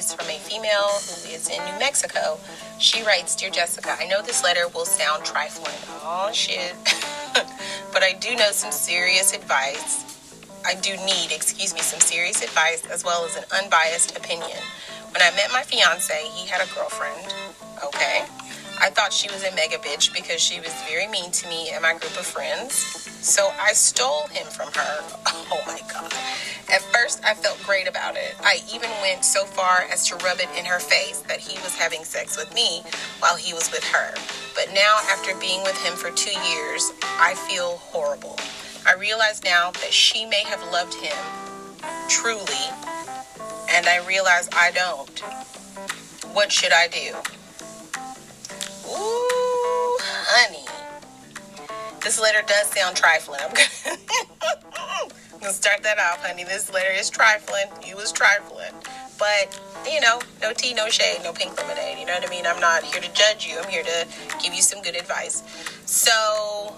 is from a female who is in New Mexico. She writes, Dear Jessica, I know this letter will sound trifling. Oh, shit. But I do know some serious advice. I do need, some serious advice as well as an unbiased opinion. When I met my fiance, he had a girlfriend. Okay. I thought she was a mega bitch because she was very mean to me and my group of friends. So I stole him from her. Oh my God. At first, I felt great about it. I even went so far as to rub it in her face that he was having sex with me while he was with her. But now, after being with him for 2 years, I feel horrible. I realize now that she may have loved him truly, and I realize I don't. What should I do? Ooh, honey. This letter does sound trifling. I'm gonna start that off, honey. This letter is trifling. You was trifling. But, no tea, no shade, no pink lemonade. You know what I mean? I'm not here to judge you. I'm here to give you some good advice. So,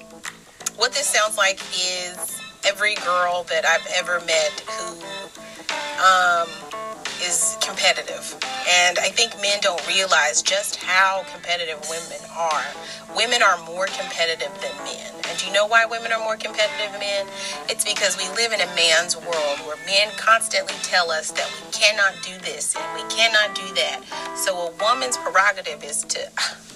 what this sounds like is every girl that I've ever met who is competitive. And I think men don't realize just how competitive women are. Women are more competitive than men. And do you know why women are more competitive than men? It's because we live in a man's world where men constantly tell us that we cannot do this and we cannot do that. So a woman's prerogative is to,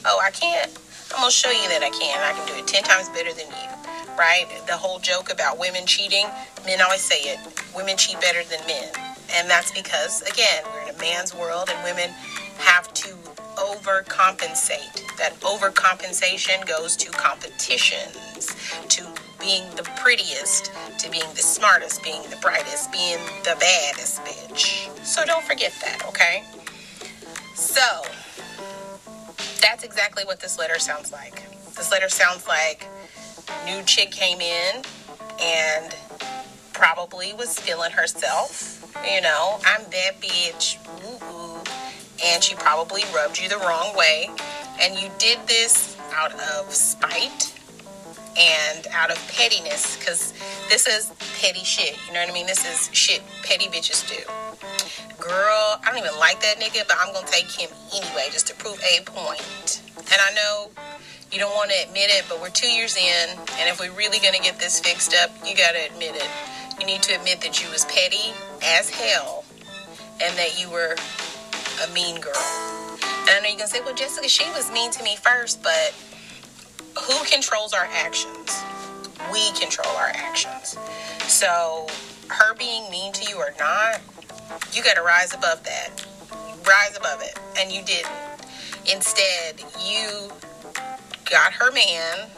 I can't. I'm going to show you that I can. I can do it 10 times better than you. Right? The whole joke about women cheating, men always say it. Women cheat better than men. And that's because, again, we're in a man's world and women have to overcompensate. That overcompensation goes to competitions, to being the prettiest, to being the smartest, being the brightest, being the baddest bitch. So don't forget that, okay? So, that's exactly what this letter sounds like. This letter sounds like new chick came in and probably was feeling herself. I'm that bitch. Ooh. And she probably rubbed you the wrong way. And you did this out of spite and out of pettiness. Because this is petty shit. You know what I mean? This is shit petty bitches do. Girl, I don't even like that nigga, but I'm going to take him anyway just to prove a point. And I know you don't want to admit it, but we're 2 years in, and if we're really going to get this fixed up, you got to admit it. You need to admit that you was petty as hell, and that you were a mean girl. And I know you're going to say, well, Jessica, she was mean to me first, but who controls our actions? We control our actions. So, her being mean to you or not, you got to rise above that. Rise above it. And you didn't. Instead, you got her man,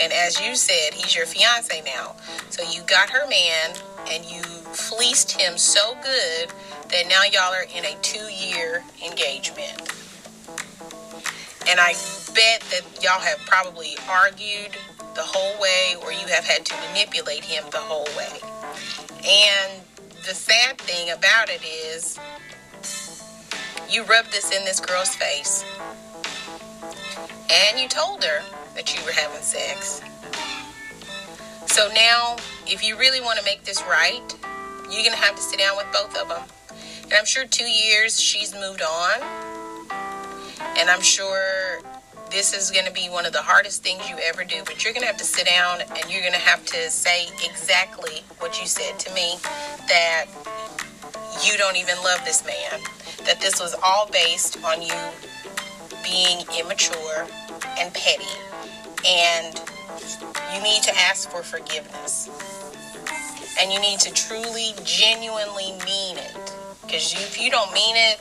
and as you said, he's your fiance now. So you got her man, and you fleeced him so good that now y'all are in a 2-year engagement. And I bet that y'all have probably argued the whole way, or you have had to manipulate him the whole way. And the sad thing about it is, you rubbed this in this girl's face. And you told her that you were having sex. So now, if you really want to make this right, you're going to have to sit down with both of them. And I'm sure 2 years she's moved on. And I'm sure this is going to be one of the hardest things you ever do. But you're going to have to sit down and you're going to have to say exactly what you said to me, that you don't even love this man. That this was all based on you being immature and petty, and you need to ask for forgiveness, and you need to truly, genuinely mean it, because if you don't mean it,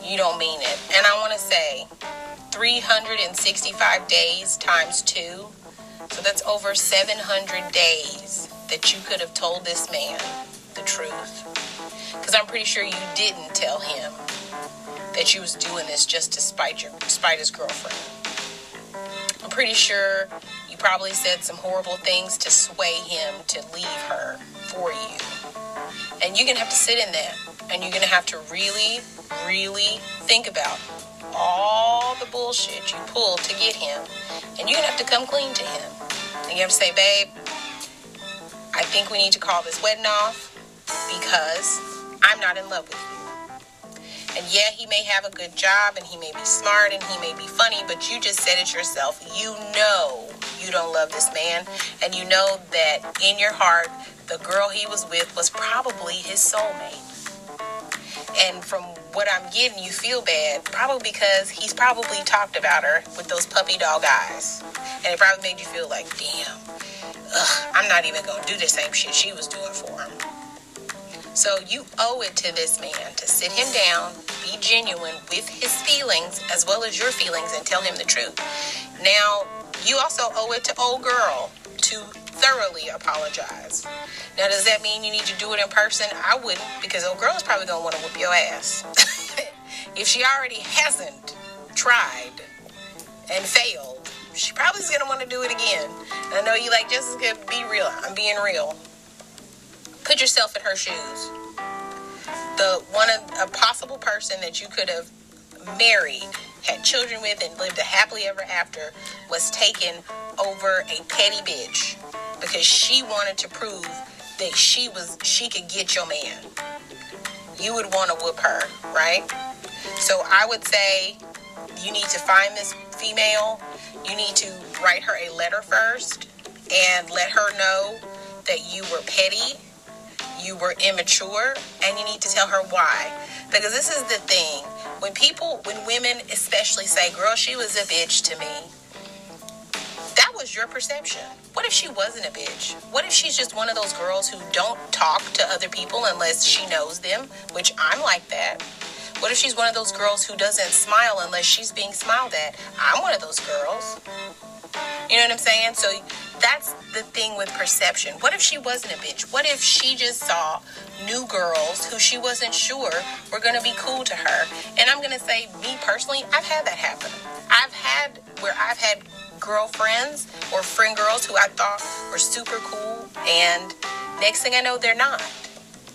you don't mean it. And I want to say 365 days times 2, so that's over 700 days that you could have told this man the truth, because I'm pretty sure you didn't tell him that you was doing this just to spite his girlfriend. I'm pretty sure you probably said some horrible things to sway him to leave her for you. And you're going to have to sit in that. And you're going to have to really, really think about all the bullshit you pulled to get him. And you're going to have to come clean to him. And you have to say, babe, I think we need to call this wedding off because I'm not in love with you. And yeah, he may have a good job and he may be smart and he may be funny, but you just said it yourself. You know you don't love this man, and you know that in your heart, the girl he was with was probably his soulmate. And from what I'm getting, you feel bad, probably because he's probably talked about her with those puppy dog eyes. And it probably made you feel like, damn, I'm not even going to do the same shit she was doing for him. So you owe it to this man to sit him down, be genuine with his feelings as well as your feelings, and tell him the truth. Now, you also owe it to old girl to thoroughly apologize. Now, does that mean you need to do it in person? I wouldn't, because old girl is probably going to want to whoop your ass. If she already hasn't tried and failed, she probably is going to want to do it again. And I know you like, Jessica, be real. I'm being real. Put yourself in her shoes. A possible person that you could have married, had children with, and lived a happily ever after was taken over a petty bitch because she wanted to prove that she could get your man. You would want to whoop her, right? So I would say you need to find this female. You need to write her a letter first and let her know that you were petty, you were immature, and you need to tell her why. Because this is the thing. When women especially say, girl, she was a bitch to me, that was your perception. What if she wasn't a bitch? What if she's just one of those girls who don't talk to other people unless she knows them, which I'm like that. What if she's one of those girls who doesn't smile unless she's being smiled at? I'm one of those girls. You know what I'm saying? So that's the thing with perception. What if she wasn't a bitch? What if she just saw new girls who she wasn't sure were going to be cool to her? And I'm going to say, me personally, I've had that happen. I've had girlfriends or friend girls who I thought were super cool, and next thing I know, they're not.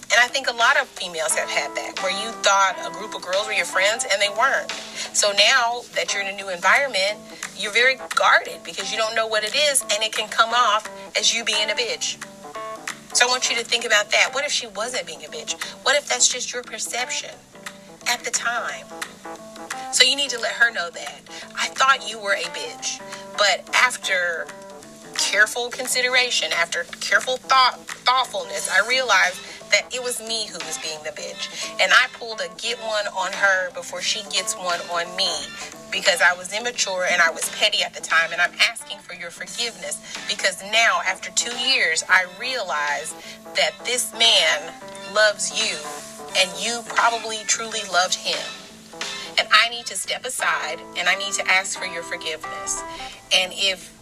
And I think a lot of females have had that, where you thought a group of girls were your friends and they weren't. So now that you're in a new environment, you're very guarded because you don't know what it is, and it can come off as you being a bitch. So I want you to think about that. What if she wasn't being a bitch? What if that's just your perception at the time? So you need to let her know that. I thought you were a bitch, but after careful consideration, after careful thoughtfulness, I realized that it was me who was being the bitch. And I pulled a get one on her before she gets one on me because I was immature and I was petty at the time. And I'm asking for your forgiveness because now, after 2 years, I realize that this man loves you and you probably truly loved him. And I need to step aside and I need to ask for your forgiveness. And if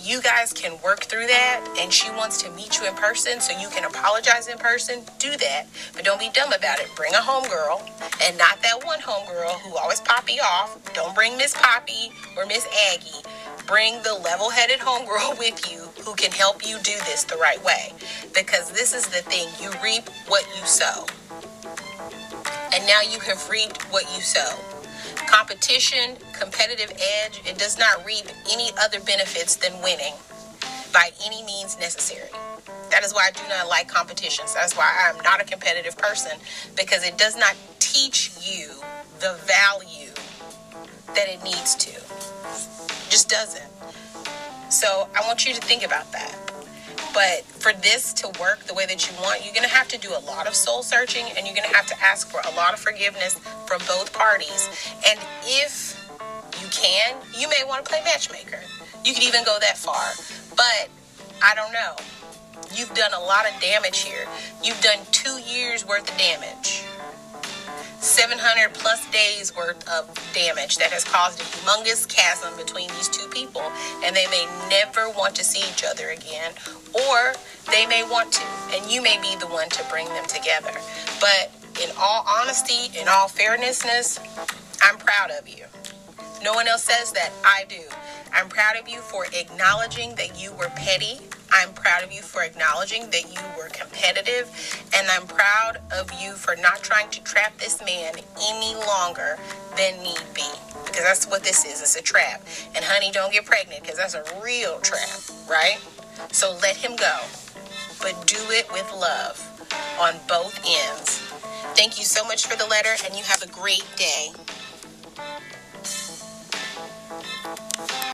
you guys can work through that and she wants to meet you in person so you can apologize in person, do that. But don't be dumb about it. Bring a homegirl, and not that one homegirl who always poppy off. Don't bring Miss Poppy or Miss Aggie. Bring the level-headed homegirl with you who can help you do this the right way. Because this is the thing. You reap what you sow. And now you have reaped what you sow. Competition, competitive edge, it does not reap any other benefits than winning by any means necessary. That is why I do not like competitions. That's why I'm not a competitive person, because it does not teach you the value that it needs to. It just doesn't. So I want you to think about that. But for this to work the way that you want, you're going to have to do a lot of soul searching, and you're going to have to ask for a lot of forgiveness from both parties. And if you can, you may want to play matchmaker. You could even go that far. But I don't know. You've done a lot of damage here. You've done 2 years worth of damage. 700 plus days worth of damage that has caused a humongous chasm between these two people, and they may never want to see each other again, or they may want to, and you may be the one to bring them together. But in all honesty, in all fairnessness, I'm proud of you. No one else says that. I do. I'm proud of you for acknowledging that you were petty. I'm proud of you for acknowledging that you were competitive. And I'm proud of you for not trying to trap this man any longer than need be. Because that's what this is. It's a trap. And honey, don't get pregnant, because that's a real trap, right? So let him go. But do it with love on both ends. Thank you so much for the letter, and you have a great day.